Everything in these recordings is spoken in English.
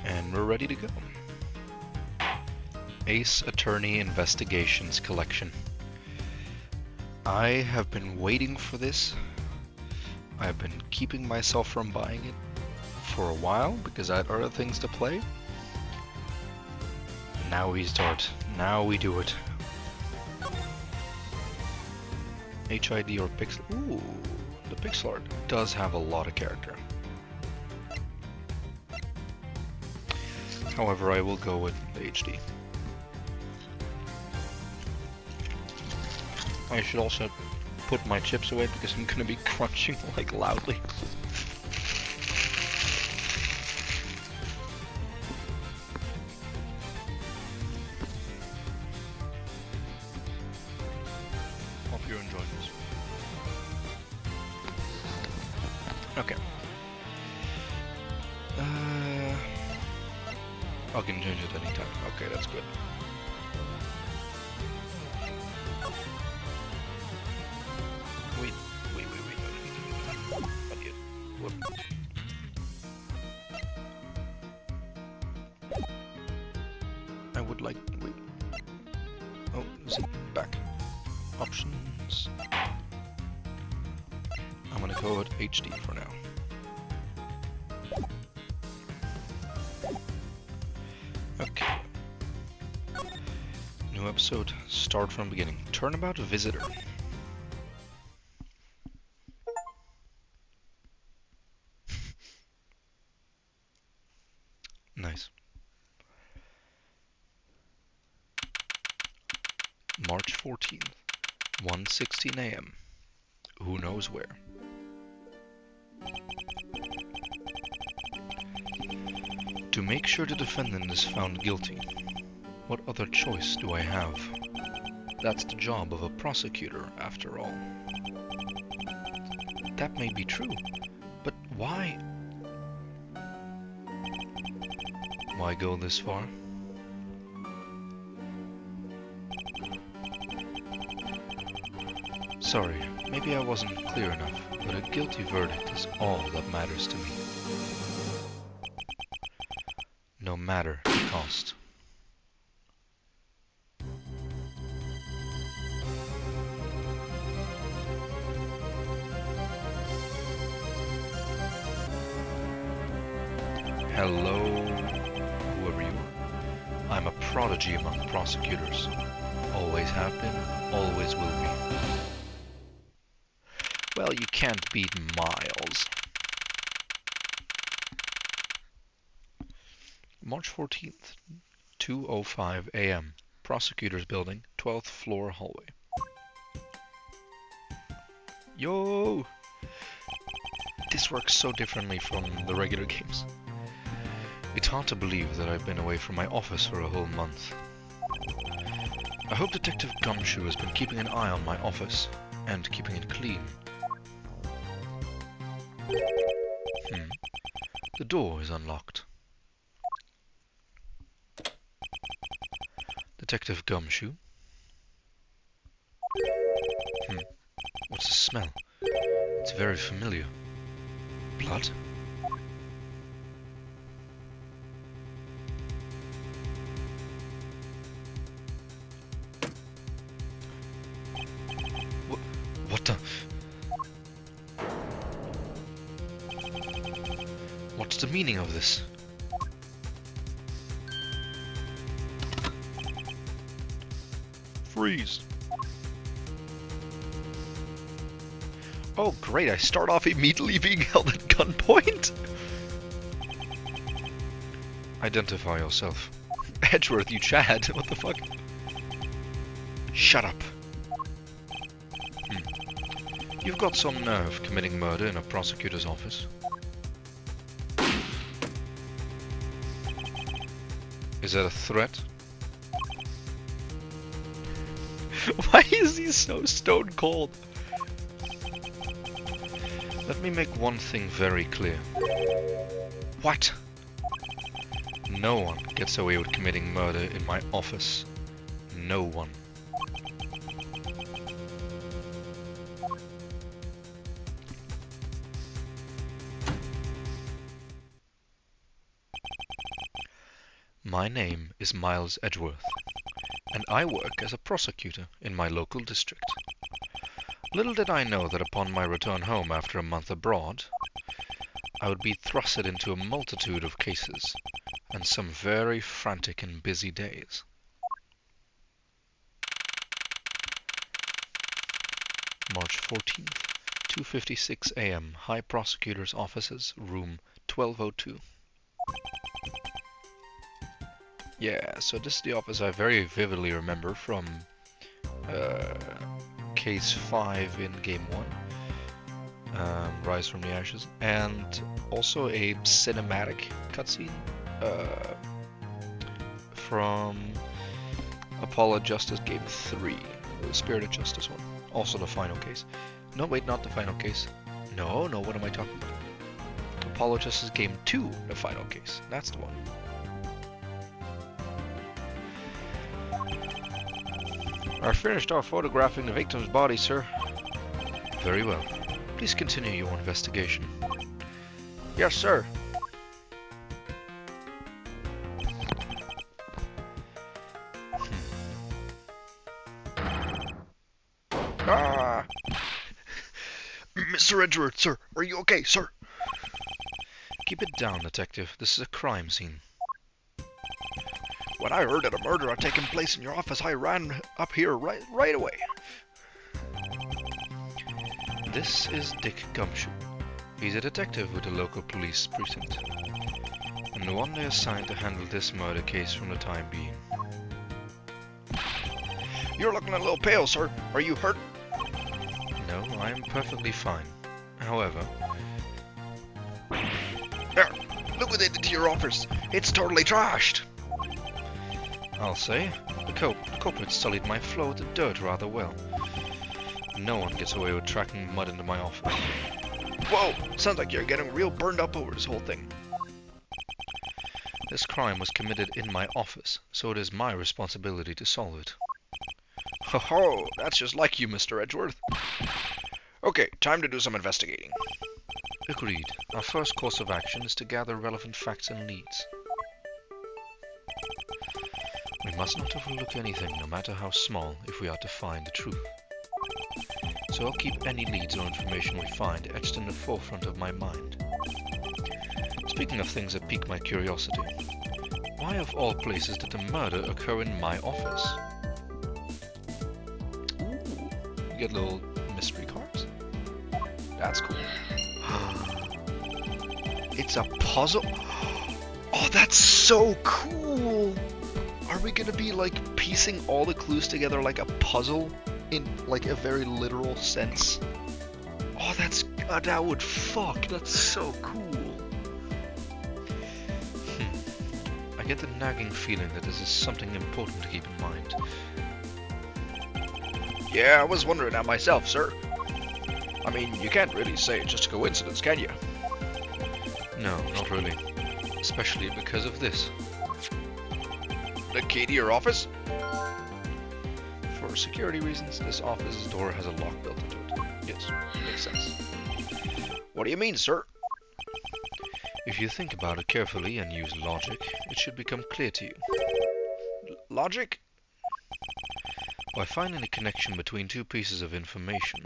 And we're ready to go. Ace Attorney Investigations Collection. I have been waiting for this. I've been keeping myself from buying it for a while because I had other things to play. Now we start. Now we do it. HID or pixel. Ooh, the pixel art does have a lot of character. However, I will go with the HD. I should also put my chips away because I'm gonna be crunching like loudly. Hope you're enjoying this. Okay. I can change it anytime. Okay, that's good. Wait. Not yet. What? I would like. Wait. Oh, Z back. Options. I'm gonna go with HD for now. Okay. New episode. Start from beginning. Turnabout visitor. Nice. March 14th, 1:16 a.m. Who knows where? To make sure the defendant is found guilty, what other choice do I have? That's the job of a prosecutor, after all. That may be true, but why? Why go this far? Sorry, maybe I wasn't clear enough, but a guilty verdict is all that matters to me. No matter the cost. Hello, whoever you are. I'm a prodigy among prosecutors. Always have been, always will be. Well, you can't beat Miles. March 14th, 2:05 a.m. Prosecutor's Building, 12th floor hallway. Yo! This works so differently from the regular games. It's hard to believe that I've been away from my office for a whole month. I hope Detective Gumshoe has been keeping an eye on my office, and keeping it clean. The door is unlocked. Detective Gumshoe. What's the smell? It's very familiar. Blood? What the? What's the meaning of this? Freeze! Oh great, I start off immediately being held at gunpoint? Identify yourself. Edgeworth, you Chad, what the fuck? Shut up. You've got some nerve committing murder in a prosecutor's office. Is that a threat? Why is he so stone cold? Let me make one thing very clear. What? No one gets away with committing murder in my office. No one. My name is Miles Edgeworth, and I work as a prosecutor in my local district. Little did I know that upon my return home after a month abroad, I would be thrusted into a multitude of cases, and some very frantic and busy days. March 14th, 2:56 a.m. High Prosecutor's Offices, Room 1202. Yeah, so this is the office I very vividly remember from Case 5 in Game 1, Rise from the Ashes, and also a cinematic cutscene from Apollo Justice Game 3, the Spirit of Justice one. Also the final case. No, wait, not the final case. No, what am I talking about? Apollo Justice Game 2, the final case. That's the one. I finished off photographing the victim's body, sir. Very well. Please continue your investigation. Yes, sir. Ah! Mr. Edgeworth, sir, are you okay, sir? Keep it down, detective. This is a crime scene. When I heard that a murder had taken place in your office, I ran up here right away. This is Dick Gumshoe. He's a detective with the local police precinct, and the one they assigned to handle this murder case from the time being. You're looking a little pale, sir. Are you hurt? No, I am perfectly fine. However... There! Look what they did to your office! It's totally trashed! I'll say. The culprit sullied my floor with the dirt rather well. No one gets away with tracking mud into my office. Whoa! Sounds like you're getting real burned up over this whole thing. This crime was committed in my office, so it is my responsibility to solve it. Ho ho! That's just like you, Mr. Edgeworth. Okay, time to do some investigating. Agreed. Our first course of action is to gather relevant facts and leads. We must not overlook anything, no matter how small, if we are to find the truth. So I'll keep any leads or information we find etched in the forefront of my mind. Speaking of things that pique my curiosity, why of all places did the murder occur in my office? Ooh, you get little mystery cards? That's cool. It's a puzzle? Oh, that's so cool! Are we gonna be like piecing all the clues together like a puzzle in like a very literal sense? Oh, that's that would fuck. That's so cool. I get the nagging feeling that this is something important to keep in mind. Yeah, I was wondering that myself, sir. I mean, you can't really say it's just a coincidence, can you? No, not really. Especially because of this. The key to your office? For security reasons, this office's door has a lock built into it. Yes, makes sense. What do you mean, sir? If you think about it carefully and use logic, it should become clear to you. Logic? By finding a connection between two pieces of information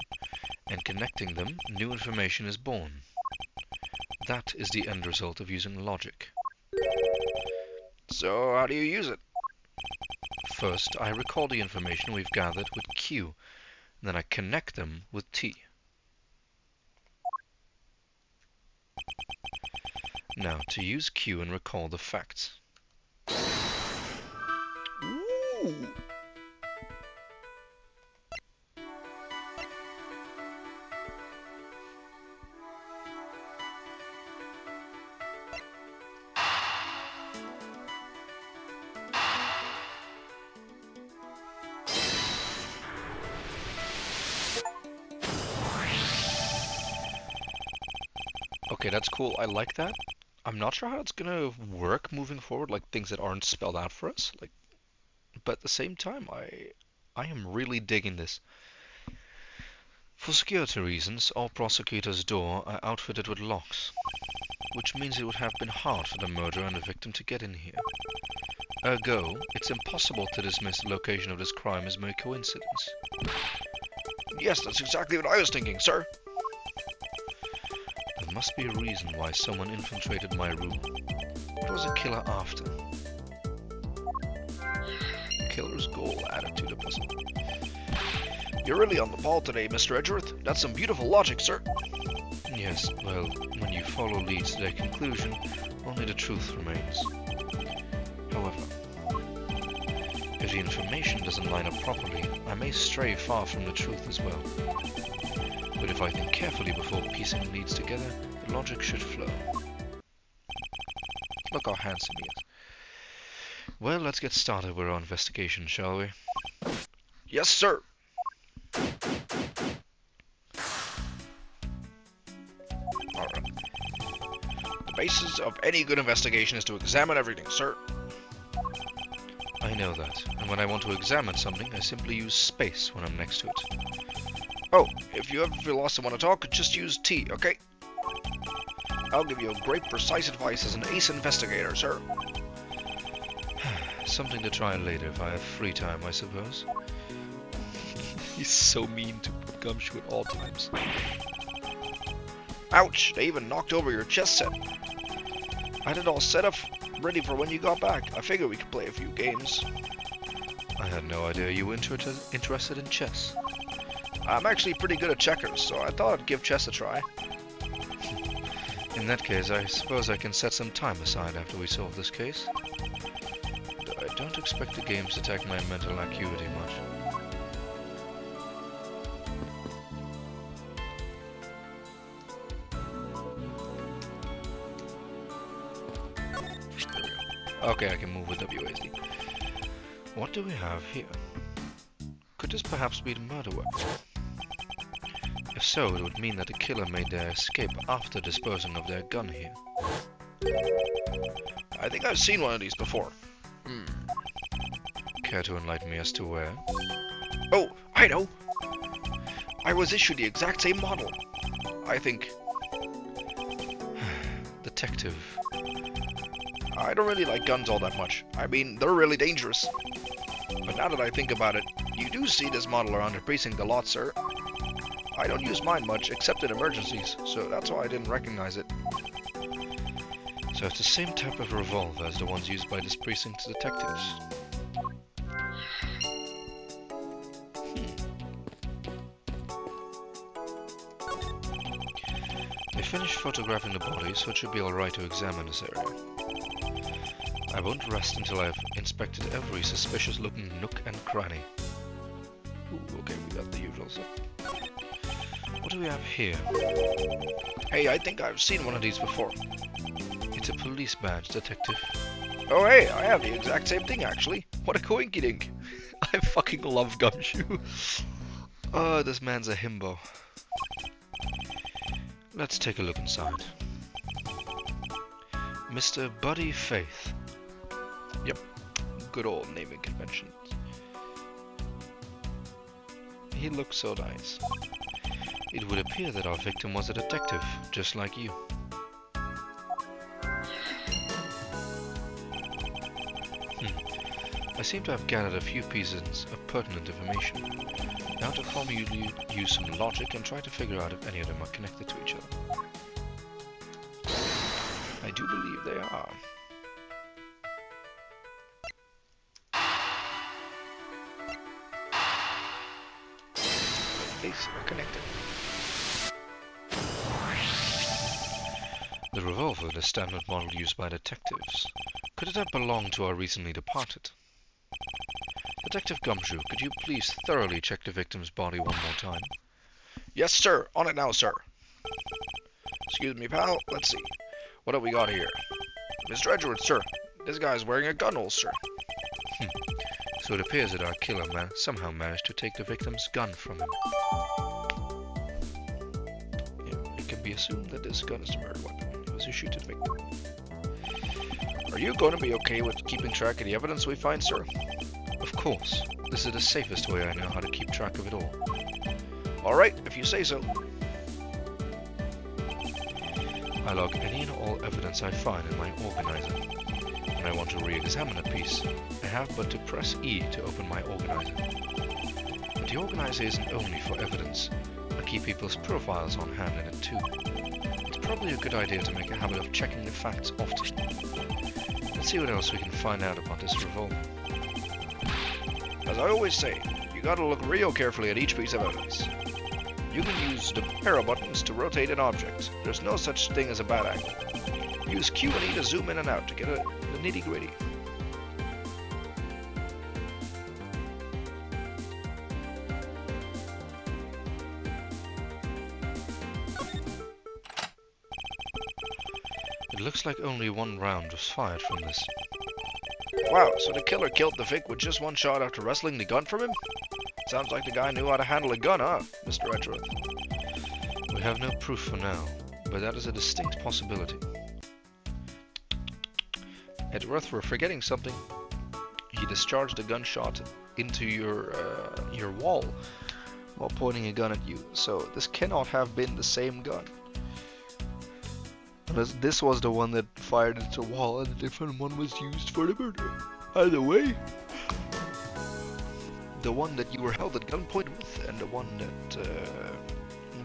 and connecting them, new information is born. That is the end result of using logic. So, how do you use it? First, I recall the information we've gathered with Q, then I connect them with T. Now, to use Q and recall the facts. Ooh. Okay, that's cool. I like that. I'm not sure how it's gonna work moving forward, like things that aren't spelled out for us. Like, but at the same time, I am really digging this. For security reasons, all prosecutors' doors are outfitted with locks, which means it would have been hard for the murderer and the victim to get in here. Ergo, it's impossible to dismiss the location of this crime as mere coincidence. Yes, that's exactly what I was thinking, sir. There must be a reason why someone infiltrated my room. What was the killer after? The killer's goal added to the puzzle. You're really on the ball today, Mr. Edgeworth. That's some beautiful logic, sir. Yes, well, when you follow leads to their conclusion, only the truth remains. However, if the information doesn't line up properly, I may stray far from the truth as well. But if I think carefully before piecing leads together, the logic should flow. Look how handsome he is. Well, let's get started with our investigation, shall we? Yes, sir. Alright. The basis of any good investigation is to examine everything, sir. I know that, and when I want to examine something, I simply use space when I'm next to it. Oh, if you ever feel lost and want to talk, just use T, okay? I'll give you great precise advice as an ace investigator, sir. Something to try later if I have free time, I suppose. He's so mean to Gumshoe at all times. Ouch, they even knocked over your chess set. I had it all set up ready for when you got back. I figured we could play a few games. I had no idea you were interested in chess. I'm actually pretty good at checkers, so I thought I'd give chess a try. In that case, I suppose I can set some time aside after we solve this case. Though I don't expect the games to take my mental acuity much. Okay, I can move with WASD. What do we have here? Could this perhaps be the murder weapon? If so, it would mean that the killer made their escape after disposing of their gun here. I think I've seen one of these before. Care to enlighten me as to where? Oh, I know! I was issued the exact same model. I think... Detective. I don't really like guns all that much. I mean, they're really dangerous. But now that I think about it, you do see this model around the precinct a lot, sir. I don't use mine much, except in emergencies, so that's why I didn't recognize it. So it's the same type of revolver as the ones used by this precinct's detectives. They finished photographing the body, so it should be alright to examine this area. I won't rest until I've inspected every suspicious-looking nook and cranny. Ooh, okay, we got the usual stuff. What do we have here? Hey, I think I've seen one of these before. It's a police badge, detective. Oh hey, I have the exact same thing actually. What a coinky-dink. I fucking love Gumshoe. Oh, this man's a himbo. Let's take a look inside. Mr. Buddy Faith. Yep, good old naming conventions. He looks so nice. It would appear that our victim was a detective, just like you. I seem to have gathered a few pieces of pertinent information. Now to formally use some logic and try to figure out if any of them are connected to each other. I do believe they are. They are connected. The revolver, the standard model used by detectives. Could it have belonged to our recently departed? Detective Gumshoe, could you please thoroughly check the victim's body one more time? Yes, sir. On it now, sir. Excuse me, pal. Let's see. What have we got here? Mr. Edgeworth, sir. This guy's wearing a gun holster. So it appears that our killer somehow managed to take the victim's gun from him. It can be assumed that this gun is the murder weapon. It was issued to the victim. Are you going to be okay with keeping track of the evidence we find, sir? Of course. This is the safest way I know how to keep track of it all. Alright, if you say so. I log any and all evidence I find in my organizer. When I want to re-examine a piece, I have but to press E to open my organizer. But the organizer isn't only for evidence. I keep people's profiles on hand in it too. It's probably a good idea to make a habit of checking the facts often. Let's see what else we can find out about this revolver. As I always say, you gotta look real carefully at each piece of evidence. You can use the arrow buttons to rotate an object. There's no such thing as a bad angle. Use Q and E to zoom in and out to get the nitty-gritty. It looks like only one round was fired from this. Wow, so the killer killed the Vic with just one shot after wresting the gun from him? Sounds like the guy knew how to handle a gun, huh, Mr. Edgeworth? We have no proof for now, but that is a distinct possibility. Edgeworth, we're forgetting something. He discharged a gunshot into your wall while pointing a gun at you, so this cannot have been the same gun. Unless this was the one that fired into the wall and a different one was used for the murder. Either way, the one that you were held at gunpoint with and the one that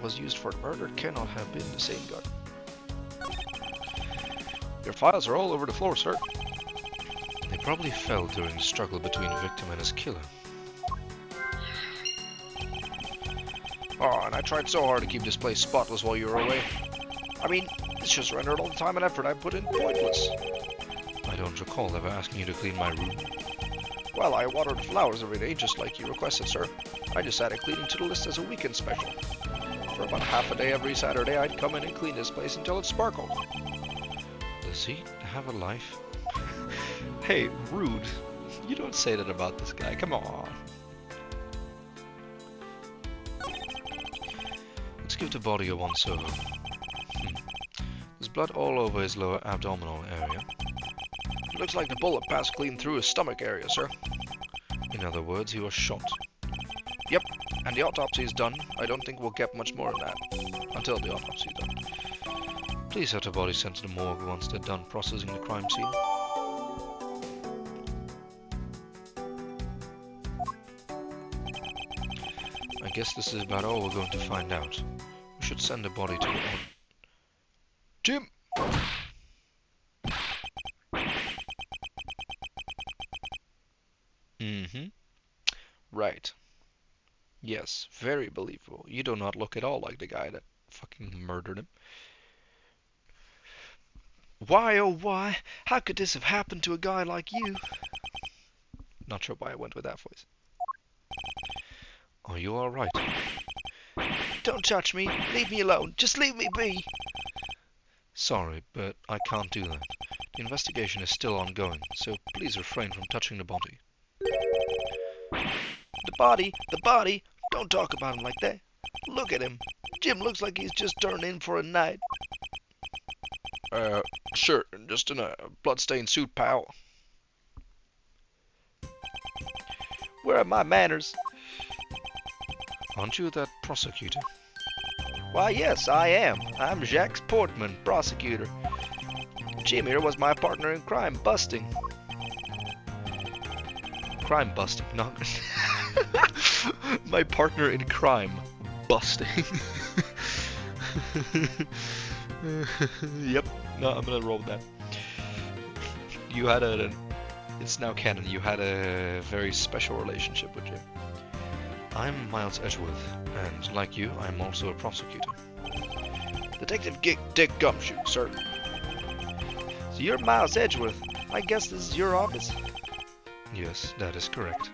was used for the murder cannot have been the same gun. Your files are all over the floor, sir. They probably fell during the struggle between the victim and his killer. Oh, and I tried so hard to keep this place spotless while you were away. I mean, it's just rendered all the time and effort I put in pointless. I don't recall ever asking you to clean my room. Well, I water the flowers every day, just like you requested, sir. I just added cleaning to the list as a weekend special. For about half a day every Saturday, I'd come in and clean this place until it sparkled. Does he have a life? Hey, rude. You don't say that about this guy, come on. Let's give the body a once-over. There's blood all over his lower abdominal area. Looks like the bullet passed clean through his stomach area, sir. In other words, he was shot. Yep, and the autopsy is done. I don't think we'll get much more than that. Until the autopsy is done. Please have the body sent to the morgue once they're done processing the crime scene. I guess this is about all we're going to find out. We should send the body to the... Jim! Right. Yes, very believable. You do not look at all like the guy that fucking murdered him. Why, oh why? How could this have happened to a guy like you? Not sure why I went with that voice. Are you alright? Don't touch me. Leave me alone. Just leave me be. Sorry, but I can't do that. The investigation is still ongoing, so please refrain from touching the body. The body. Don't talk about him like that. Look at him. Jim looks like he's just turned in for a night. Sure, just in a bloodstained suit, pal. Where are my manners? Aren't you that prosecutor? Why, yes, I am. I'm Jacques Portman, prosecutor. Jim here was my partner in crime, busting. Crime busting, not... My partner in crime, busting. Yep, no, I'm gonna roll with that. You had it's now canon, you had a very special relationship with Jim. I'm Miles Edgeworth, and like you, I'm also a prosecutor. Detective Dick Gumshoe, sir. So you're Miles Edgeworth. I guess this is your office? Yes, that is correct.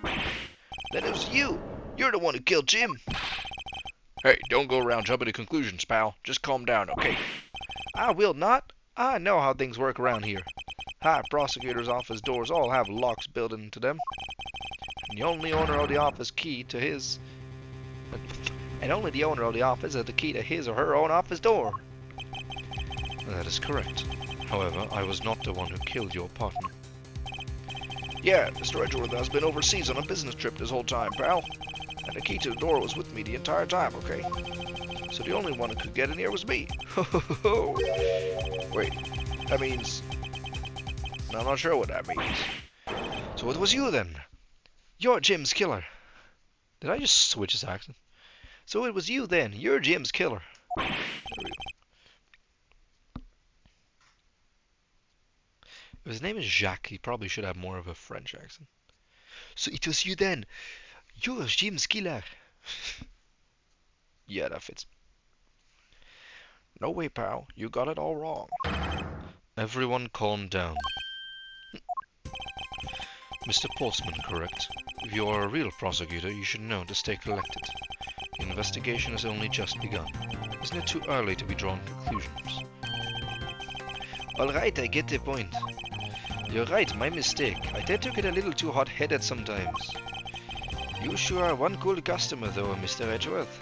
Then it was you. You're the one who killed Jim. Hey, don't go around jumping to conclusions, pal. Just calm down, okay? I will not. I know how things work around here. High prosecutor's office doors all have locks built into them. And the only owner of the office key to his... And only the owner of the office has the key to his or her own office door. That is correct. However, I was not the one who killed your partner. Yeah, Mr. Edgeworth has been overseas on a business trip this whole time, pal. And the key to the door was with me the entire time, okay? So the only one who could get in here was me. Ho ho ho ho! That means... I'm not sure what that means. So it was you then? You're Jim's killer. Did I just switch his accent? So it was you then. You're Jim's killer. There we go. If his name is Jacques, he probably should have more of a French accent. So it was you then. You're Jim's killer. Yeah, that fits. No way, pal. You got it all wrong. Everyone calm down. Mr. Portsman, correct? If you are a real prosecutor, you should know to stay collected. The investigation has only just begun. Isn't it too early to be drawing conclusions? Alright, I get the point. You're right, my mistake. I tend to get a little too hot-headed sometimes. You sure are one cool customer though, Mr. Edgeworth.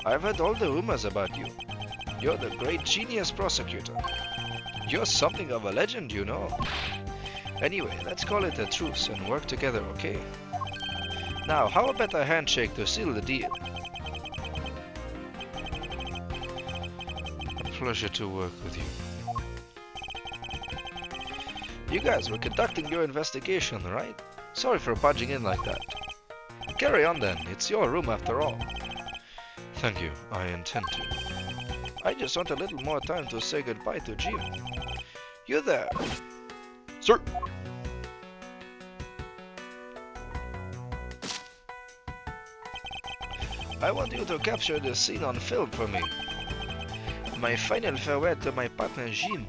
I've heard all the rumors about you. You're the great genius prosecutor. You're something of a legend, you know. Anyway, let's call it a truce and work together, okay? Now, how about a handshake to seal the deal? A pleasure to work with you. You guys were conducting your investigation, right? Sorry for barging in like that. Carry on then, it's your room after all. Thank you, I intend to. I just want a little more time to say goodbye to Jim. You there? Sir! I want you to capture this scene on film for me. My final farewell to my partner Jim.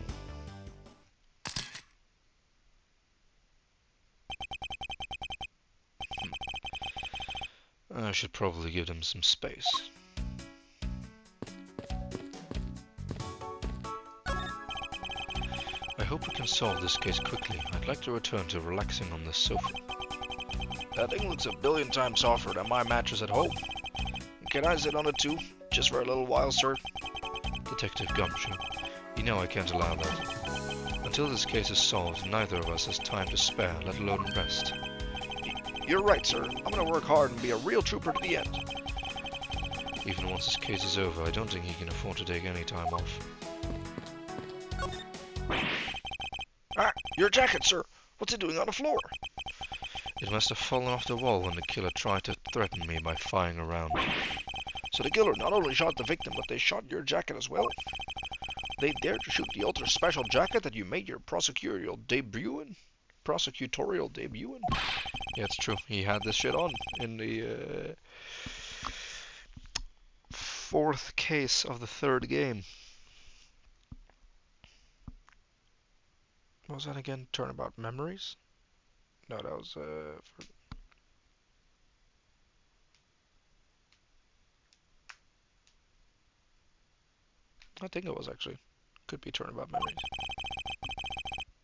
I should probably give them some space. I hope we can solve this case quickly. I'd like to return to relaxing on this sofa. That thing looks a billion times softer than my mattress at home. Can I sit on it too? Just for a little while, sir? Detective Gumshoe, you know I can't allow that. Until this case is solved, neither of us has time to spare, let alone rest. You're right, sir. I'm gonna work hard and be a real trooper to the end. Even once this case is over, I don't think he can afford to take any time off. Ah, your jacket, sir. What's it doing on the floor? It must have fallen off the wall when the killer tried to threaten me by firing around. So the killer not only shot the victim, but they shot your jacket as well? They dared to shoot the ultra special jacket that you made your prosecutorial debut in? Yeah, it's true. He had this shit on in the fourth case of the third game. What was that again? Turnabout Memories? No, that was I think it was actually. Could be Turnabout Memories.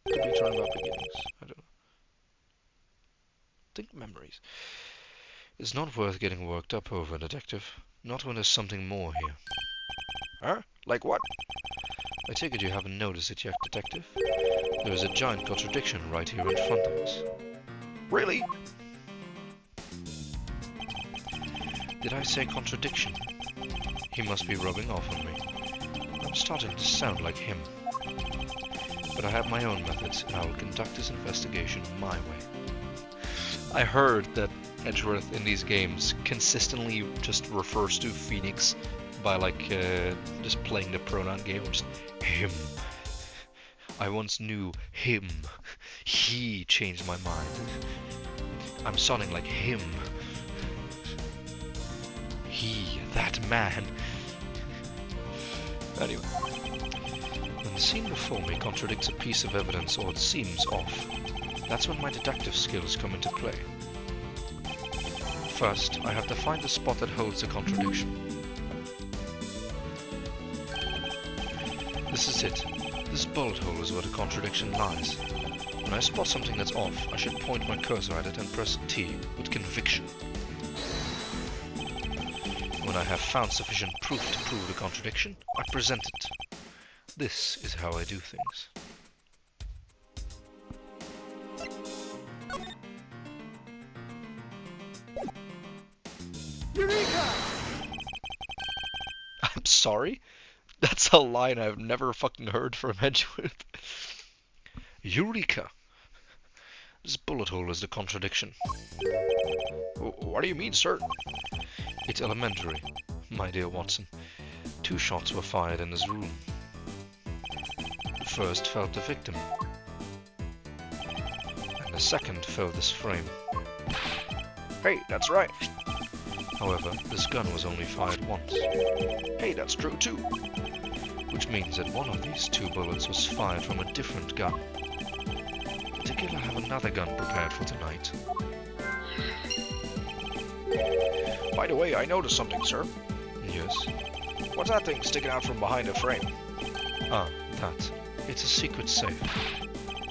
Could be Turnabout Beginnings. I don't know. Think Memories. It's not worth getting worked up over, detective. Not when there's something more here. Huh? Like what? I take it you haven't noticed it yet, detective? There is a giant contradiction right here in front of us. Really? Did I say contradiction? He must be rubbing off on me. I'm starting to sound like him. But I have my own methods, and I will conduct this investigation my way. I heard that Edgeworth in these games consistently just refers to Phoenix by just playing the pronoun game, just him. I once knew him. He changed my mind. I'm sounding like him. He, that man. Anyway, when the scene before me contradicts a piece of evidence or it seems off, that's when my deductive skills come into play. First, I have to find the spot that holds the contradiction. This is it. This bullet hole is where the contradiction lies. When I spot something that's off, I should point my cursor at it and press T with conviction. When I have found sufficient proof to prove the contradiction, I present it. This is how I do things. Eureka! I'm sorry? That's a line I've never fucking heard from Edgeworth. Eureka! This bullet hole is the contradiction. What do you mean, sir? It's elementary, my dear Watson. 2 shots were fired in this room. The first felled the victim, and the second felled this frame. Hey, that's right. However, this gun was only fired once, Hey, that's true too. which means that one of these 2 bullets was fired from a different gun. Did the killer have another gun prepared for tonight? By the way, I noticed something, sir. Yes. What's that thing sticking out from behind the frame? Ah, that. It's a secret safe.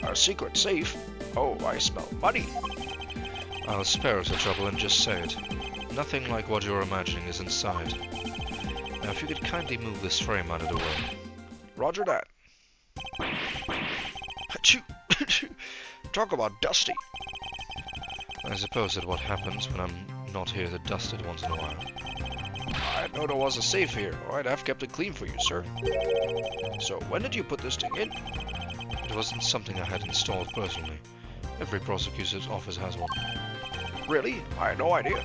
Our secret safe? Oh, I smell money. I'll spare us the trouble and just say it. Nothing like what you're imagining is inside. Now, if you could kindly move this frame out of the way. Roger that. Achoo! Talk about dusty. I suppose that what happens when I'm not here to dust it once in a while. I didn't know there was a safe here, or I'd have kept it clean for you, sir. So, when did you put this thing in? It wasn't something I had installed personally. Every prosecutor's office has one. Really? I had no idea.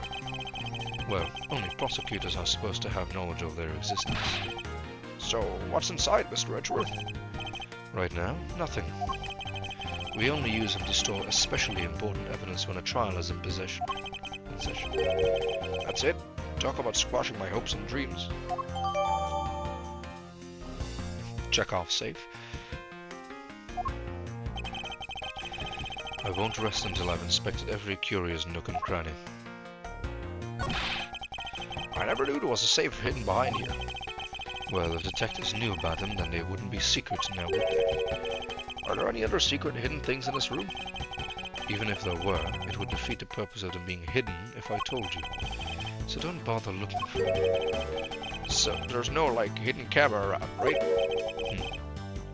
Well, only prosecutors are supposed to have knowledge of their existence. So, what's inside, Mr. Edgeworth? Right now, nothing. We only use them to store especially important evidence when a trial is in possession. That's it? Talk about squashing my hopes and dreams. Check off safe. I won't rest until I've inspected every curious nook and cranny. I never knew there was a safe hidden behind here. Well, if detectives knew about them, then they wouldn't be secrets now, would they? Are there any other secret hidden things in this room? Even if there were, it would defeat the purpose of them being hidden if I told you. So don't bother looking for them. So, there's no, like, hidden camera around, right?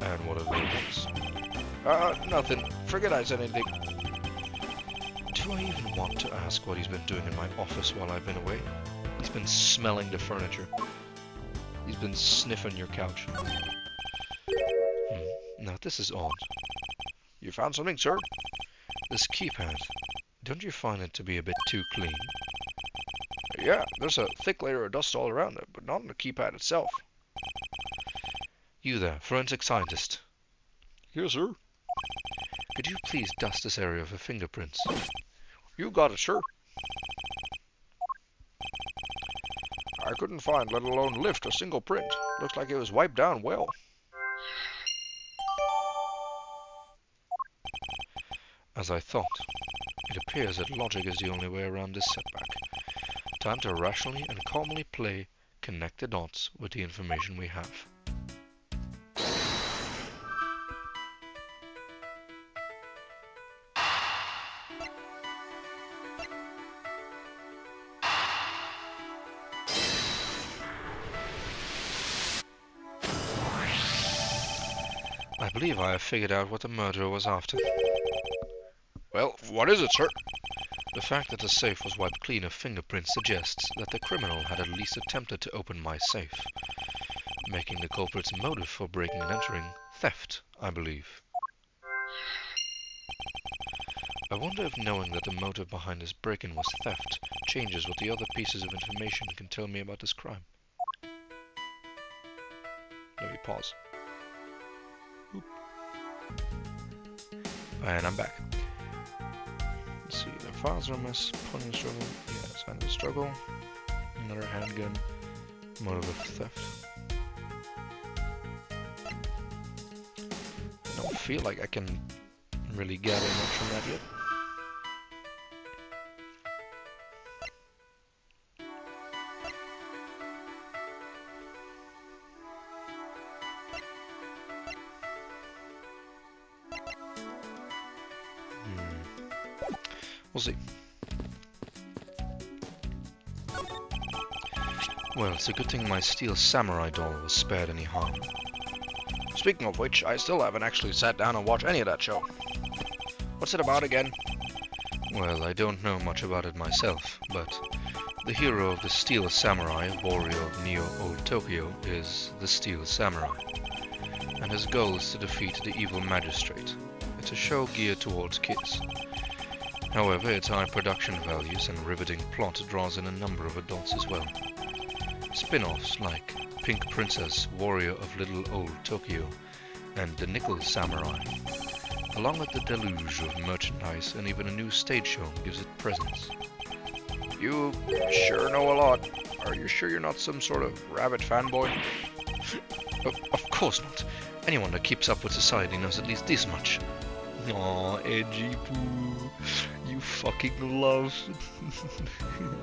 And what are those? Nothing. Forget I said anything. Do I even want to ask what he's been doing in my office while I've been away? He's been smelling the furniture. He's been sniffing your couch. Now this is odd. You found something, sir? This keypad. Don't you find it to be a bit too clean? Yeah, there's a thick layer of dust all around it, but not on the keypad itself. You there, forensic scientist. Yes, sir. Could you please dust this area for fingerprints? You got it, sir. I couldn't find, let alone lift, a single print. Looks like it was wiped down well. As I thought, it appears that logic is the only way around this setback. Time to rationally and calmly connect the dots with the information we have. I believe I have figured out what the murderer was after. Well, what is it, sir? The fact that the safe was wiped clean of fingerprints suggests that the criminal had at least attempted to open my safe, making the culprit's motive for breaking and entering theft, I believe. I wonder if knowing that the motive behind this break-in was theft changes what the other pieces of information can tell me about this crime. Let me pause. Oop. And I'm back. Let's see, the files are a mess, plenty of struggle, yeah, sign of a struggle, another handgun, motive of theft. I don't feel like I can really gather much from that yet. We'll see. Well, it's a good thing my steel samurai doll was spared any harm. Speaking of which, I still haven't actually sat down and watched any of that show. What's it about again? Well, I don't know much about it myself, but The hero of the Steel Samurai, warrior of Neo Old Tokyo, is the Steel Samurai, and his goal is to defeat the evil magistrate. It's a show geared towards kids. However, its high production values and riveting plot draws in a number of adults as well. Spin-offs like Pink Princess, Warrior of Little Old Tokyo, and The Nickel Samurai, along with the deluge of merchandise and even a new stage show, gives it presence. You sure know a lot. Are you sure you're not some sort of rabbit fanboy? Of course not. Anyone that keeps up with society knows at least this much. Aw, Edgy Poo, you fucking love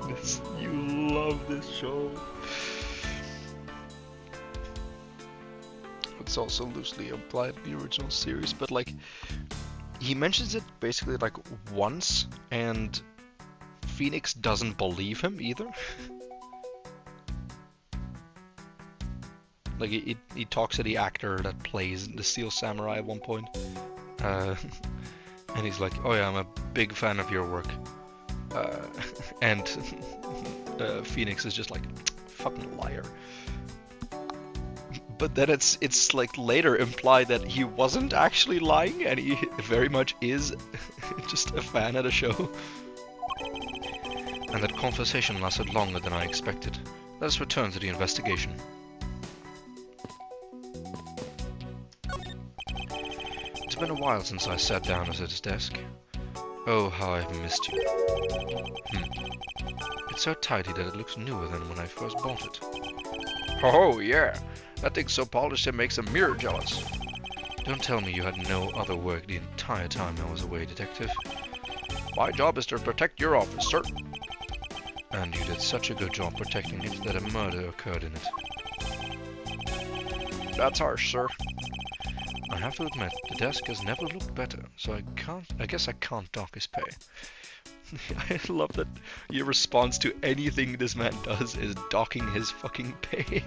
this. You love this show. It's also loosely implied in the original series, but like, he mentions it basically like once, and Phoenix doesn't believe him either. Like, he talks to the actor that plays the Steel Samurai at one point. And he's like, oh yeah, I'm a big fan of your work. And Phoenix is just like, fucking liar. But then it's like later implied that he wasn't actually lying, and he very much is just a fan of the show. And that conversation lasted longer than I expected. Let us return to the investigation. It's been a while since I sat down at his desk. Oh, how I've missed you. It's so tidy that it looks newer than when I first bought it. Oh yeah, that thing's so polished it makes a mirror jealous. Don't tell me you had no other work the entire time I was away, Detective. My job is to protect your office, sir. And you did such a good job protecting it that a murder occurred in it. That's harsh, sir. I have to admit, the desk has never looked better, so I guess I can't dock his pay. I love that your response to anything this man does is docking his fucking pay.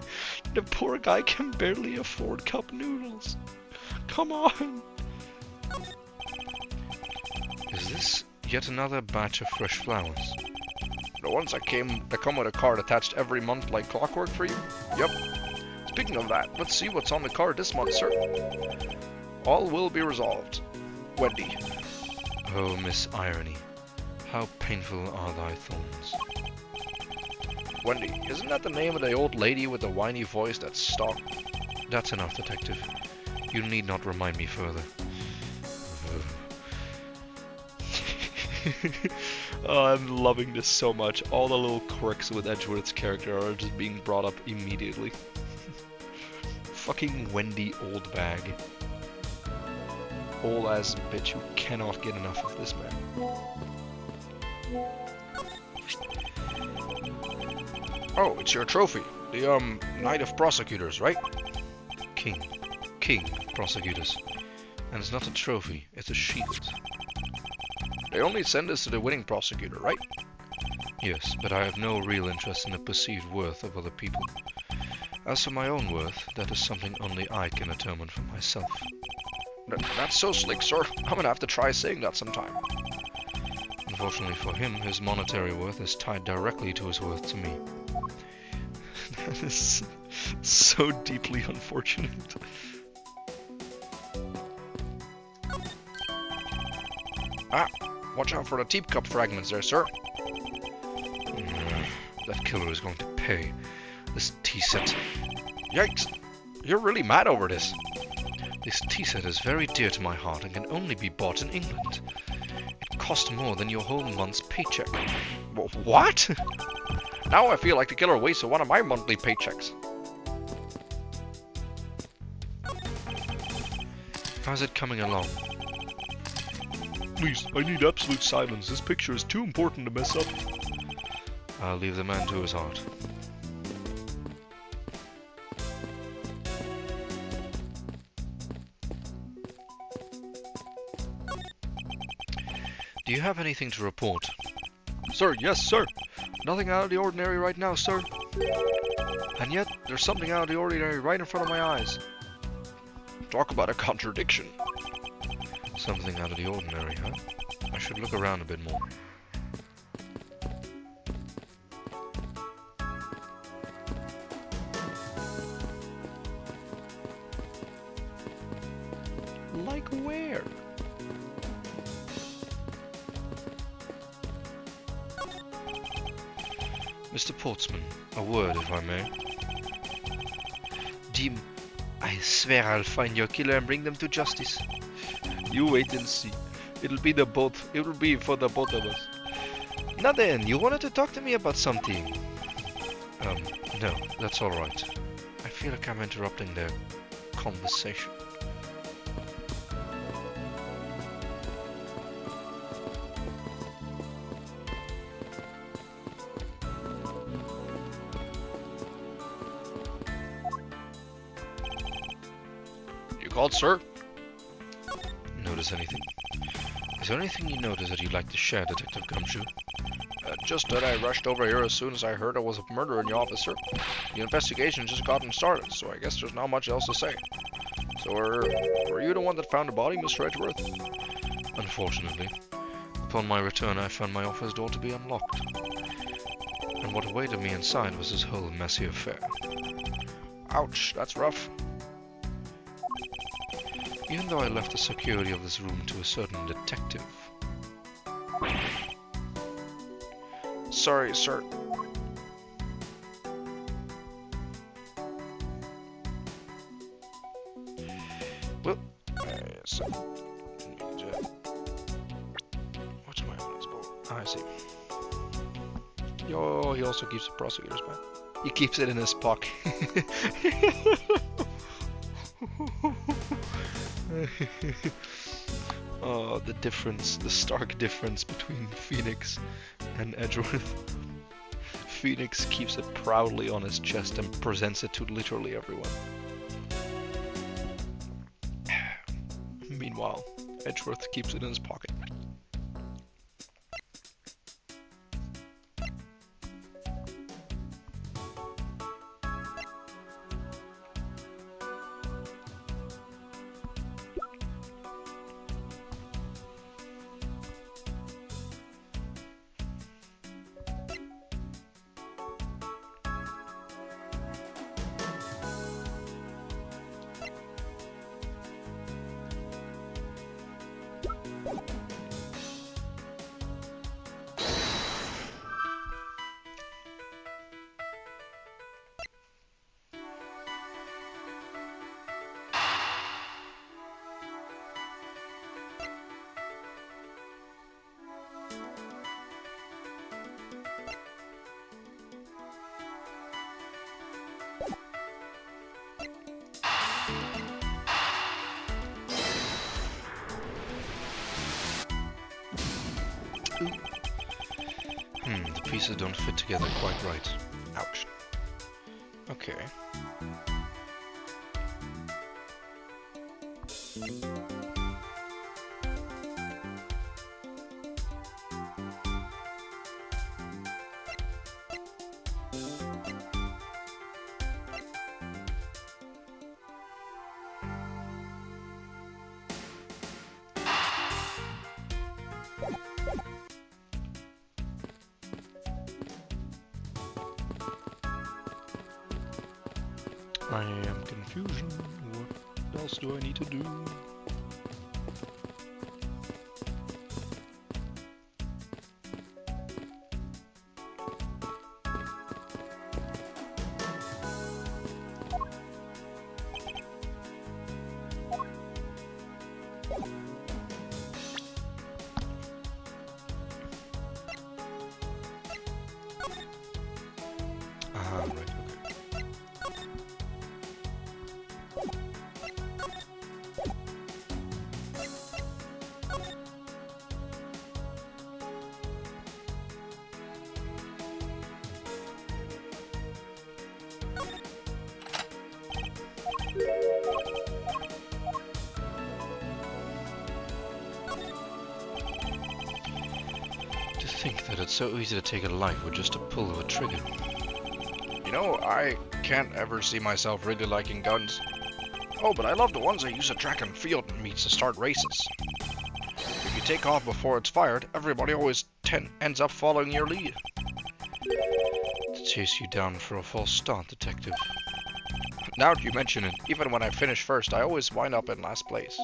The poor guy can barely afford cup noodles. Come on! Is this yet another batch of fresh flowers? The ones that come with a card attached every month like clockwork for you? Yep. Speaking of that, let's see what's on the card this month, sir. All will be resolved. Wendy. Oh, Miss Irony. How painful are thy thorns. Wendy, isn't that the name of the old lady with the whiny voice that stalked? That's enough, Detective. You need not remind me further. Oh, I'm loving this so much. All the little quirks with Edgeworth's character are just being brought up immediately. Fucking Wendy old bag. Old ass bitch who cannot get enough of this man. Oh, it's your trophy. The, Knight of Prosecutors, right? King prosecutors. And it's not a trophy, it's a shield. They only send this to the winning prosecutor, right? Yes, but I have no real interest in the perceived worth of other people. As for my own worth, that is something only I can determine for myself. That's so slick, sir. I'm gonna have to try saying that sometime. Unfortunately for him, his monetary worth is tied directly to his worth to me. That is so deeply unfortunate. Ah, watch out for the teacup fragments there, sir. That killer is going to pay. This tea set. Yikes! You're really mad over this. This tea set is very dear to my heart and can only be bought in England. It cost more than your whole month's paycheck. What? Now I feel like the killer wasted one of my monthly paychecks. How's it coming along? Please, I need absolute silence. This picture is too important to mess up. I'll leave the man to his art. Do you have anything to report? Sir, yes, sir. Nothing out of the ordinary right now, sir. And yet, there's something out of the ordinary right in front of my eyes. Talk about a contradiction. Something out of the ordinary, huh? I should look around a bit more. Like where? Mr. Portsman, a word if I may. Jim, I swear I'll find your killer and bring them to justice. You wait and see. It'll be for the both of us. Now then, you wanted to talk to me about something. No, that's alright. I feel like I'm interrupting their conversation. You called, sir? Notice anything? Is there anything you notice that you'd like to share, Detective Gumshoe? Just that I rushed over here as soon as I heard there was a murder in your office, sir. The investigation just gotten started, so I guess there's not much else to say. So, were you the one that found the body, Mr. Edgeworth? Unfortunately. Upon my return, I found my office door to be unlocked. And what awaited me inside was this whole messy affair. Ouch, that's rough. Even though I left the security of this room to a certain detective. Sorry, sir. Well, So, what's my evidence board? I see. Yo, he also keeps the prosecutor's pen. He keeps it in his pocket. Oh, the difference, the stark difference between Phoenix and Edgeworth. Phoenix keeps it proudly on his chest and presents it to literally everyone. Meanwhile, Edgeworth keeps it in his pocket. The pieces don't fit together quite right. Ouch. Okay. I am confusion. What else do I need to do? Ah, right, okay. To think that it's so easy to take a life with just a pull of a trigger. you know, I can't ever see myself really liking guns. Oh, but I love the ones that use a track and field meets to start races. If you take off before it's fired, everybody always ends up following your lead. To chase you down for a false start, detective. Now that you mention it, even when I finish first, I always wind up in last place.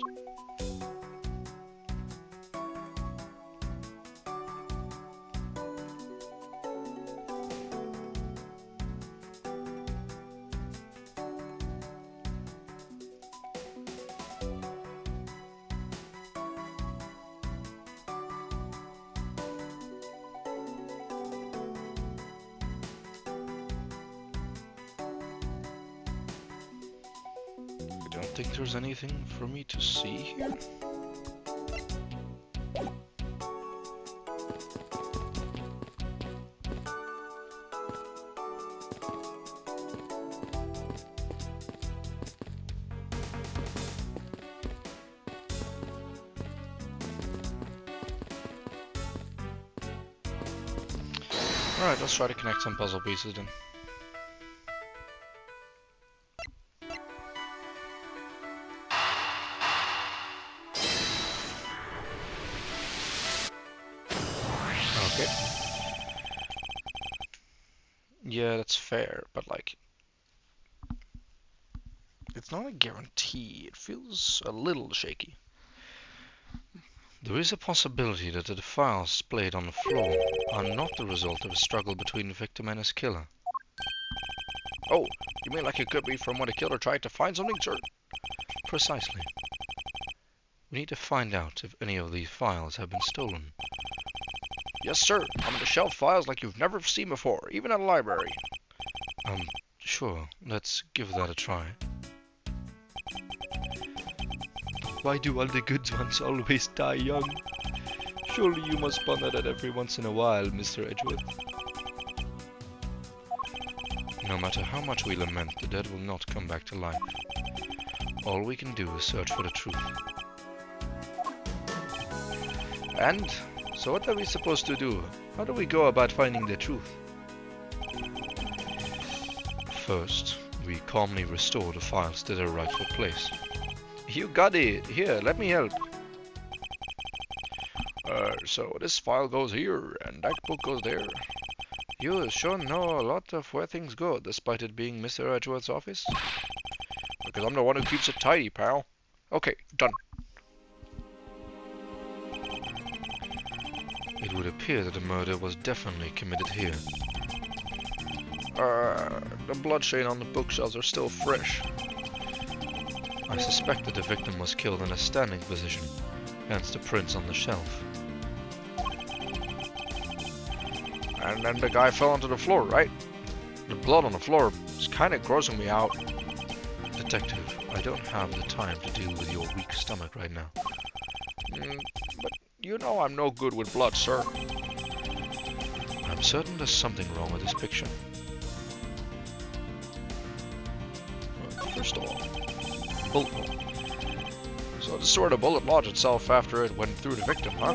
don't think there's anything for me to see here. Alright, let's try to connect some puzzle pieces then. Okay. Yeah, that's fair, but like, it's not a guarantee. It feels a little shaky. There is a possibility that the files displayed on the floor are not the result of a struggle between the victim and his killer. Oh, you mean like it could be from when the killer tried to find something, sir? Precisely. We need to find out if any of these files have been stolen. Yes, sir. I'm going to shelf files like you've never seen before, even at a library. Sure. Let's give that a try. Why do all the good ones always die young? Surely you must ponder that every once in a while, Mr. Edgeworth. No matter how much we lament, the dead will not come back to life. All we can do is search for the truth. And so what are we supposed to do? How do we go about finding the truth? First, we calmly restore the files to their rightful place. You got it. Here, let me help. So this file goes here, and that book goes there. You sure know a lot of where things go, despite it being Mr. Edgeworth's office? Because I'm the one who keeps it tidy, pal. Okay, done. It would appear that the murder was definitely committed here. The bloodstain on the bookshelves are still fresh. I suspect that the victim was killed in a standing position, hence the prints on the shelf. And then the guy fell onto the floor, right? The blood on the floor is kind of grossing me out. Detective, I don't have the time to deal with your weak stomach right now. But you know I'm no good with blood, sir. I'm certain there's something wrong with this picture. First of all, bullet hole. So this sort of bullet lodged itself after it went through the victim, huh?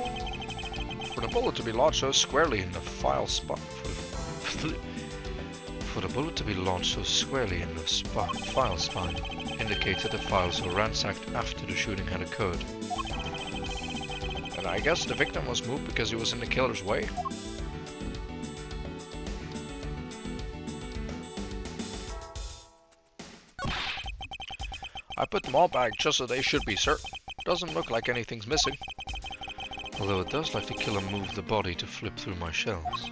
For the bullet to be lodged so squarely in the file spot. For the bullet to be lodged so squarely in the file spine indicates that the files were ransacked after the shooting had occurred. And I guess the victim was moved because he was in the killer's way. I put them all back just as they should be, sir. Doesn't look like anything's missing. Although it does like the killer moved the body to flip through my shelves.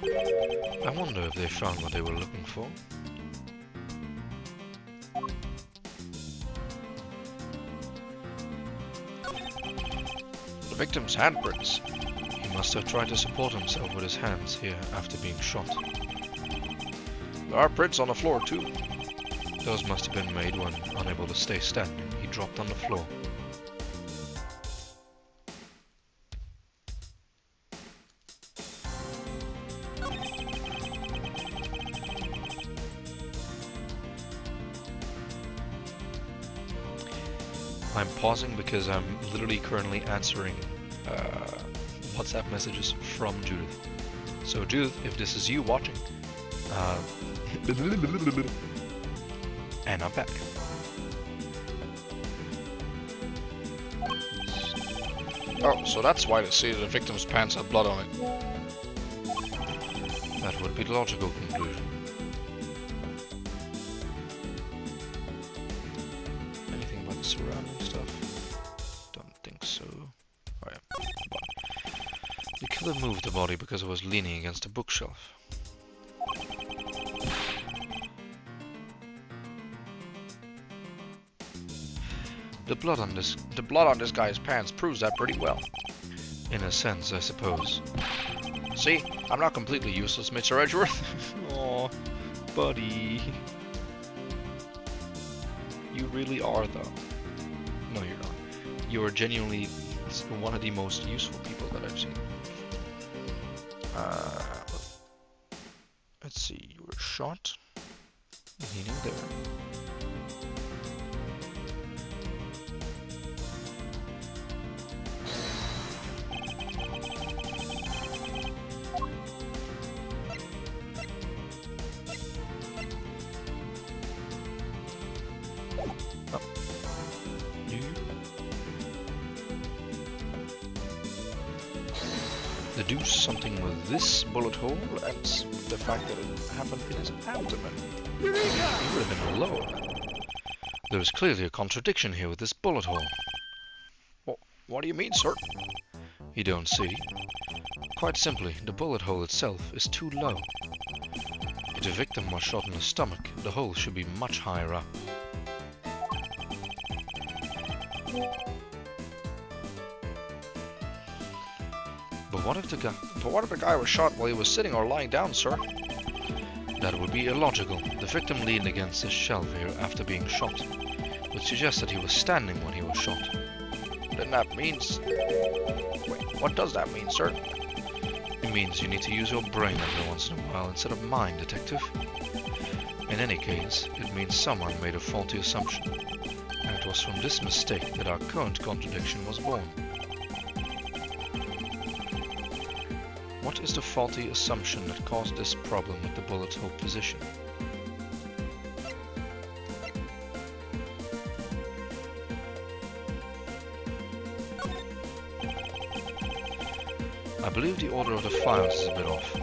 I wonder if they found what they were looking for. The victim's handprints. He must have tried to support himself with his hands here after being shot. There are prints on the floor too. Those must have been made when, unable to stay standing, he dropped on the floor. I'm pausing because I'm literally currently answering WhatsApp messages from Judith. So Judith, if this is you watching, and I'm back. Oh, so that's why the seat of the victim's pants had blood on it. That would be the logical conclusion. Anything about the surrounding stuff? Don't think so. Oh yeah. The killer moved the body because it was leaning against a bookshelf. The blood on this guy's pants proves that pretty well. In a sense, I suppose. See, I'm not completely useless, Mr. Edgeworth. Aw, buddy. You really are, though. No, you're not. You are genuinely one of the most useful people that I've seen. Let's see, you were shot. Meaning there. Do something with this bullet hole and the fact that it happened in his abdomen. He would have been low. There is clearly a contradiction here with this bullet hole. What do you mean, sir? You don't see? Quite simply, the bullet hole itself is too low. If the victim was shot in the stomach, the hole should be much higher up. But what if the guy was shot while he was sitting or lying down, sir? That would be illogical. The victim leaned against this shelf here after being shot, which suggests that he was standing when he was shot. Then that means... Wait, what does that mean, sir? It means you need to use your brain every once in a while instead of mine, detective. In any case, it means someone made a faulty assumption, and it was from this mistake that our current contradiction was born. What is the faulty assumption that caused this problem with the bullet hole position? I believe the order of the files is a bit off.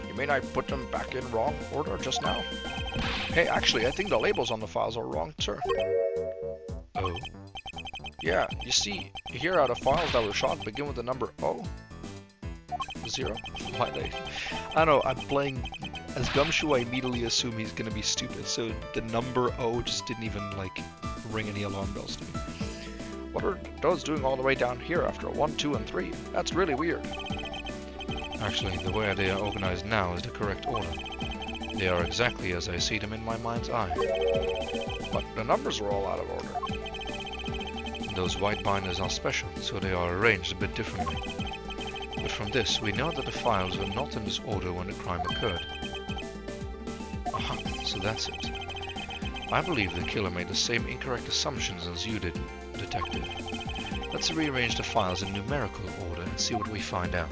You mean I put them back in wrong order just now? Hey, actually, I think the labels on the files are wrong, sir. Oh? Yeah, you see, here are the files that were shot begin with the number O. 0. Why they? I don't know, I'm playing as Gumshoe, I immediately assume he's gonna be stupid, so the number O just didn't even, like, ring any alarm bells to me. What are those doing all the way down here after 1, 2, and 3? That's really weird. Actually, the way they are organized now is the correct order. They are exactly as I see them in my mind's eye. But the numbers were all out of order. Those white binders are special, so they are arranged a bit differently. But from this, we know that the files were not in this order when the crime occurred. Aha, so that's it. I believe the killer made the same incorrect assumptions as you did, detective. Let's rearrange the files in numerical order and see what we find out.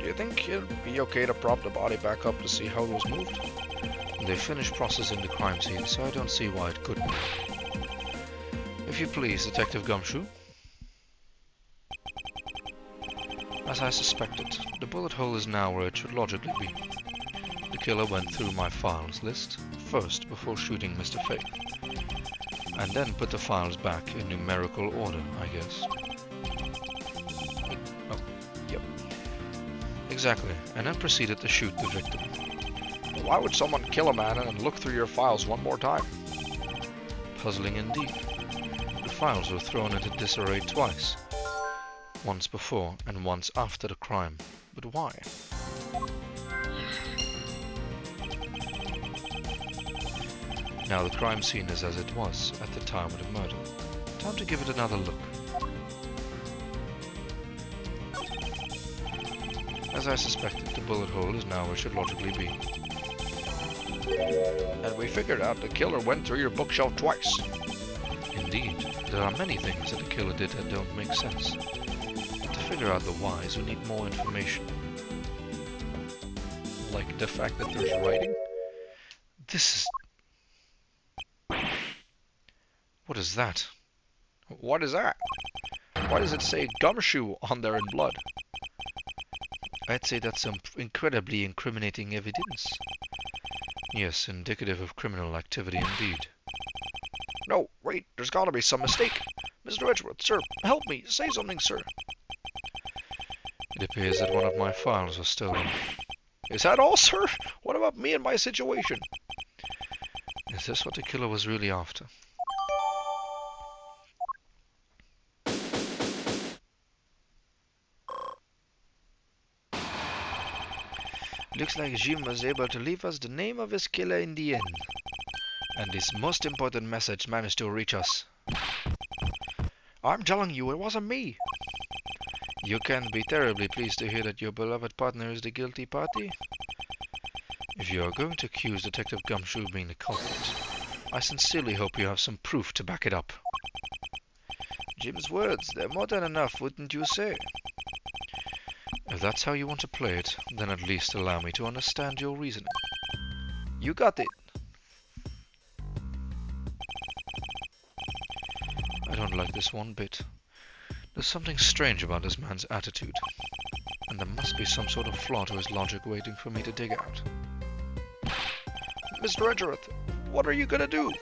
Do you think it'd be okay to prop the body back up to see how it was moved? They finished processing the crime scene, so I don't see why it couldn't. If you please, Detective Gumshoe. As I suspected, the bullet hole is now where it should logically be. The killer went through my files list first before shooting Mr. Faith, and then put the files back in numerical order, I guess. Oh, yep. Exactly, and then proceeded to shoot the victim. Why would someone kill a man and look through your files one more time? Puzzling indeed. The files were thrown into disarray twice. Once before and once after the crime. But why? Now the crime scene is as it was at the time of the murder. Time to give it another look. As I suspected, the bullet hole is now where it should logically be. And we figured out the killer went through your bookshelf twice. Indeed, there are many things that the killer did that don't make sense. To figure out the whys, we need more information. Like the fact that there's writing? This is... What is that? What is that? Why does it say Gumshoe on there in blood? I'd say that's some incredibly incriminating evidence. Yes, indicative of criminal activity indeed. No, wait, there's gotta be some mistake. Mr. Edgeworth, sir, help me. Say something, sir. It appears that one of my files was stolen. Is that all, sir? What about me and my situation? Is this what the killer was really after? Looks like Jim was able to leave us the name of his killer in the end. And this most important message managed to reach us. I'm telling you, it wasn't me. You can't be terribly pleased to hear that your beloved partner is the guilty party? If you are going to accuse Detective Gumshoe of being the culprit, I sincerely hope you have some proof to back it up. Jim's words, they're more than enough, wouldn't you say? If that's how you want to play it, then at least allow me to understand your reasoning. You got it. I don't like this one bit. There's something strange about this man's attitude, and there must be some sort of flaw to his logic waiting for me to dig out. Mr. Edgeworth, what are you gonna do?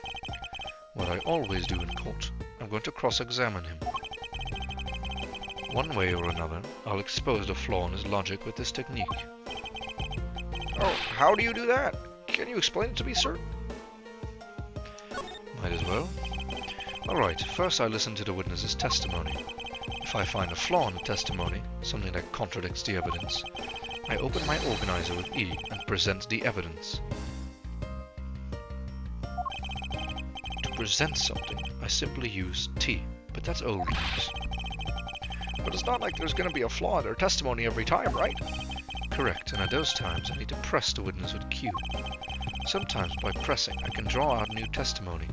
What I always do in court, I'm going to cross-examine him. One way or another, I'll expose the flaw in his logic with this technique. Oh, how do you do that? Can you explain it to me, sir? Might as well. Alright, first I listen to the witness's testimony. If I find a flaw in the testimony, something that contradicts the evidence, I open my organizer with E and present the evidence. To present something, I simply use T, but that's old news. But it's not like there's gonna be a flaw in their testimony every time, right? Correct, and at those times I need to press the witness with Q. Sometimes by pressing I can draw out new testimony,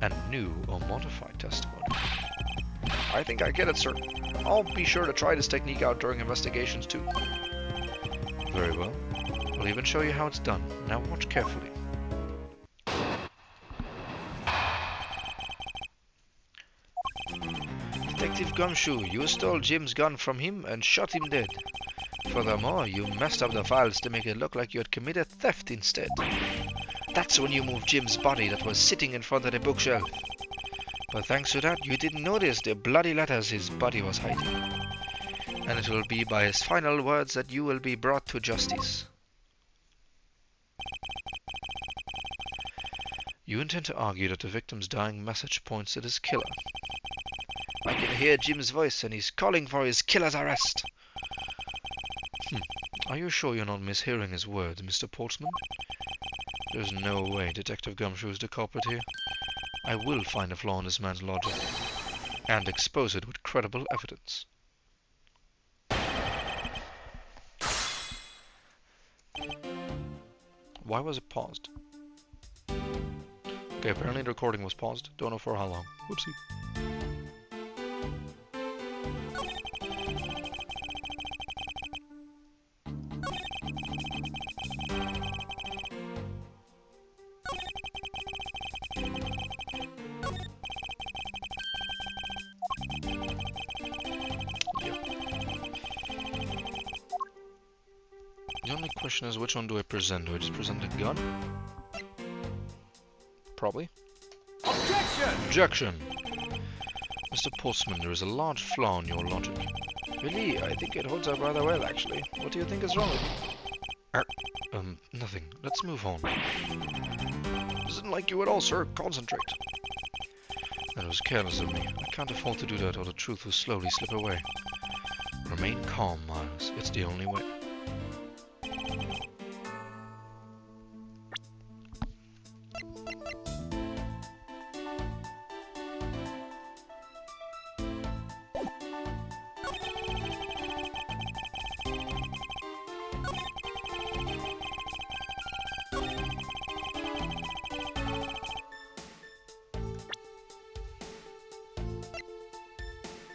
and new or modified testimony. I think I get it, sir. I'll be sure to try this technique out during investigations too. Very well. I'll even show you how it's done. Now watch carefully. Detective Gumshoe, you stole Jim's gun from him and shot him dead. Furthermore, you messed up the files to make it look like you had committed theft instead. That's when you moved Jim's body that was sitting in front of the bookshelf. But thanks to that, you didn't notice the bloody letters his body was hiding. And it will be by his final words that you will be brought to justice. You intend to argue that the victim's dying message points at his killer. I can hear Jim's voice and he's calling for his killer's arrest. Are you sure you're not mishearing his words, Mr. Portsman? There's no way Detective Gumshoe is the culprit here. I will find a flaw in this man's logic, and expose it with credible evidence. Why was it paused? Okay, apparently the recording was paused. Don't know for how long. Whoopsie. The only question is, which one do I present? Do I just present a gun? Probably. Objection! Objection! Mr. Portsman, there is a large flaw in your logic. Really, I think it holds up rather well, actually. What do you think is wrong with it? Nothing. Let's move on. Isn't like you at all, sir. Concentrate. That was careless of me. I can't afford to do that or the truth will slowly slip away. Remain calm, Miles. It's the only way.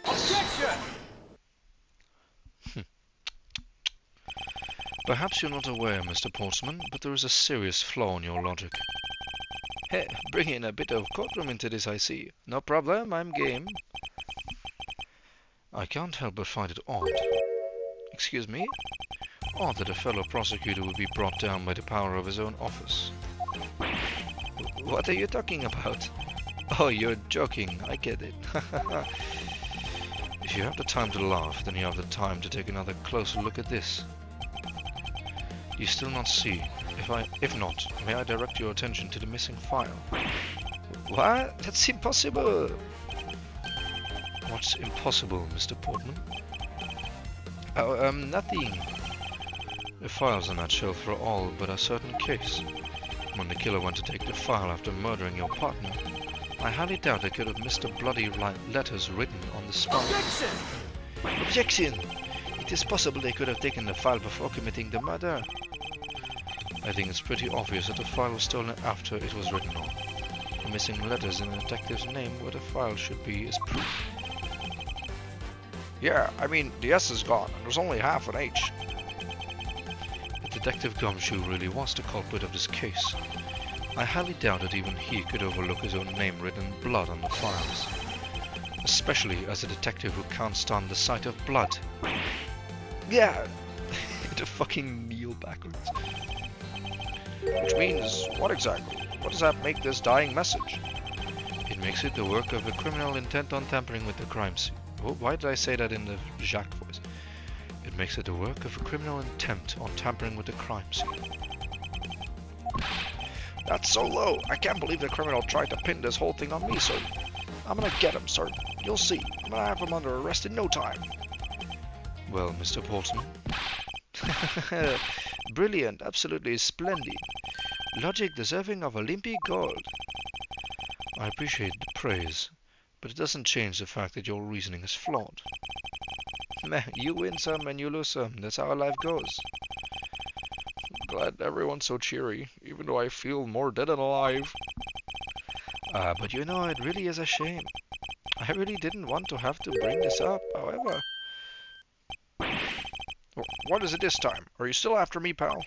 Objection! Perhaps you're not aware, Mr. Portsman, but there is a serious flaw in your logic. Hey, bring in a bit of courtroom into this, I see. No problem, I'm game. I can't help but find it odd. Excuse me? Odd that a fellow prosecutor would be brought down by the power of his own office. What are you talking about? Oh, you're joking. I get it. If you have the time to laugh, then you have the time to take another closer look at this. Do you still not see? If not, may I direct your attention to the missing file? What? That's impossible. What's impossible, Mr. Portman? Oh, nothing. The files on that shelf are all but a certain case. When the killer went to take the file after murdering your partner, I highly doubt it could have missed the bloody letters written on the spot. Objection! Objection! It is possible they could have taken the file before committing the murder. I think it's pretty obvious that the file was stolen after it was written on. The missing letters in the detective's name where the file should be is proof. Yeah, I mean, the S is gone, and there's only half an H. If Detective Gumshoe really was the culprit of this case, I highly doubt that even he could overlook his own name written in blood on the files. Especially as a detective who can't stand the sight of blood. Yeah, To fucking kneel backwards. which means, what exactly? What does that make this dying message? It makes it the work of a criminal intent on tampering with the crime scene. Oh, why did I say that in the Jacques voice? It makes it the work of a criminal intent on tampering with the crime scene. That's so low. I can't believe the criminal tried to pin this whole thing on me, sir. I'm gonna get him, sir. You'll see. I'm gonna have him under arrest in no time. Well, Mr. Bolton. Brilliant, absolutely splendid. Logic deserving of Olympic gold. I appreciate the praise, but it doesn't change the fact that your reasoning is flawed. Meh, you win some and you lose some. That's how life goes. Glad everyone's so cheery, even though I feel more dead than alive. But you know, it really is a shame. I really didn't want to have to bring this up, however. What is it this time? Are you still after me, pal?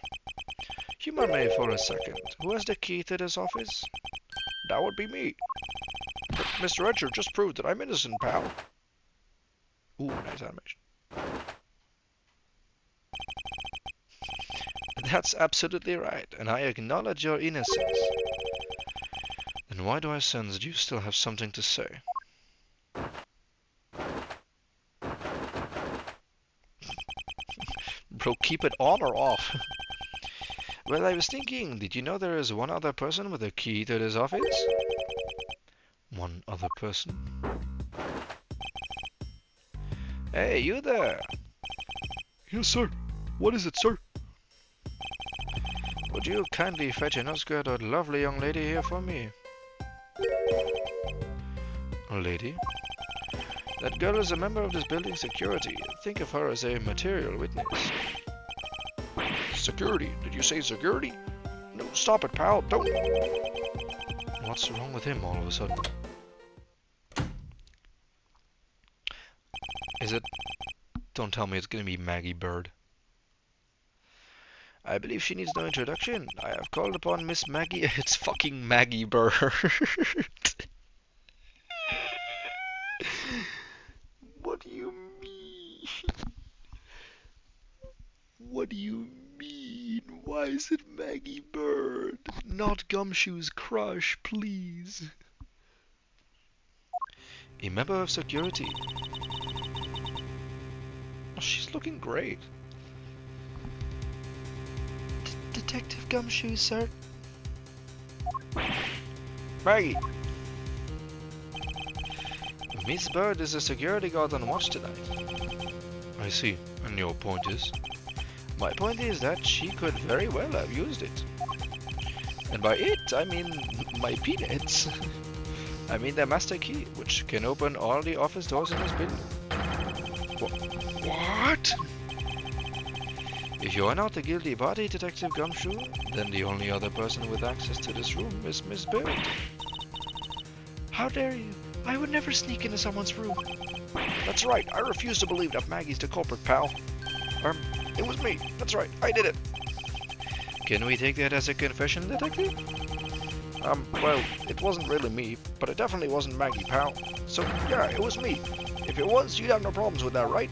Humor me for a second. Who has the key to this office? That would be me. But Mr. Edgeworth just proved that I'm innocent, pal. Ooh, nice animation. That's absolutely right, and I acknowledge your innocence. Then why do I sense that you still have something to say? Bro, keep it on or off? Well, I was thinking, did you know there is one other person with a key to this office? One other person? Hey, you there! Yes, sir. What is it, sir? Would you kindly fetch an Oscar to that lovely young lady here for me? A lady? That girl is a member of this building's security. Think of her as a material witness. Security? Did you say security? No, stop it, pal. Don't. What's wrong with him all of a sudden? Is it... Don't tell me it's gonna be Maggie Bird. I believe she needs no introduction. I have called upon Miss Maggie... It's fucking Maggie Bird. What do you mean? What do you mean? Why is it Maggie Bird? Not Gumshoe's crush, please. A member of security. Oh, she's looking great. Detective Gumshoe, sir. Maggie! Miss Bird is a security guard on watch tonight. I see. And your point is? My point is that she could very well have used it. And by it, I mean my peanuts. I mean the master key, which can open all the office doors in this building. What? If you are not the guilty party, Detective Gumshoe, then the only other person with access to this room is Miss Bird. How dare you? I would never sneak into someone's room. That's right. I refuse to believe that Maggie's the culprit, pal. It was me. That's right. I did it. Can we take that as a confession, Detective? Well, it wasn't really me, but it definitely wasn't Maggie, pal. So, yeah, it was me. If it was, you'd have no problems with that, right?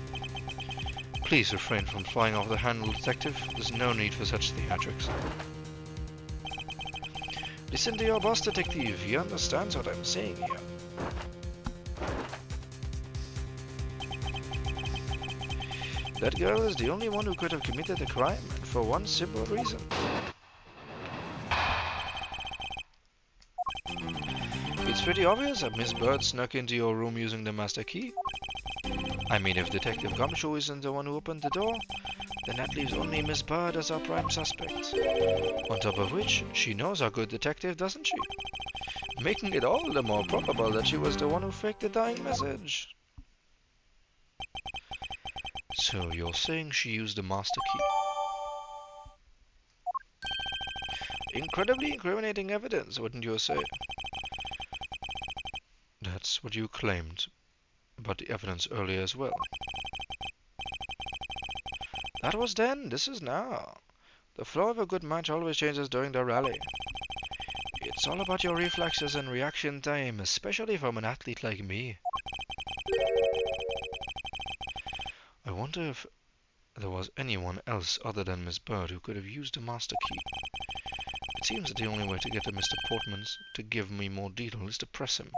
Please refrain from flying off the handle, Detective. There's no need for such theatrics. Listen to your boss, Detective. He understands what I'm saying here. That girl is the only one who could have committed the crime, and for one simple reason. It's pretty obvious that Miss Bird snuck into your room using the master key. I mean, if Detective Gumshoe isn't the one who opened the door, Then that leaves only Miss Bird as our prime suspect. On top of which, she knows our good detective, doesn't she? Making it all the more probable that she was the one who faked the dying message. So you're saying she used the master key? Incredibly incriminating evidence, wouldn't you say? That's what you claimed about the evidence earlier as well. That was then, this is now. The flow of a good match always changes during the rally. It's all about your reflexes and reaction time, especially from an athlete like me. I wonder if there was anyone else other than Miss Bird who could have used the master key. It seems that the only way to get to Mr. Portman's to give me more detail is to press him.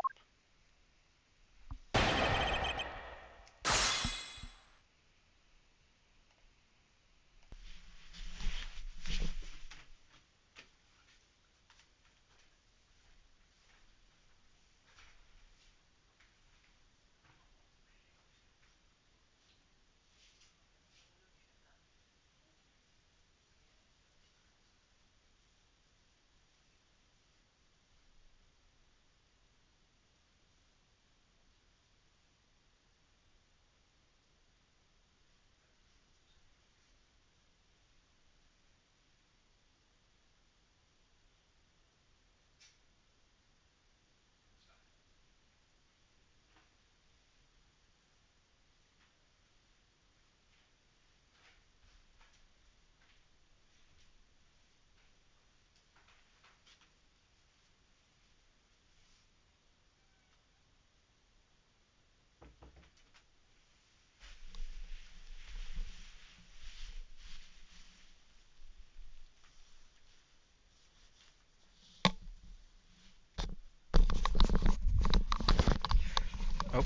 Oh,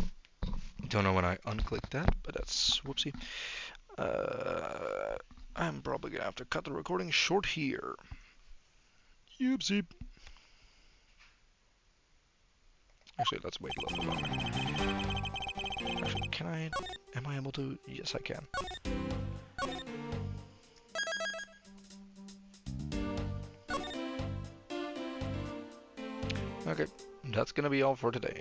don't know when I unclicked that, but that's whoopsie. I'm probably gonna have to cut the recording short here. Oopsie. Actually, let's wait a little bit longer. Actually, am I able to? Yes, I can. Okay, that's gonna be all for today.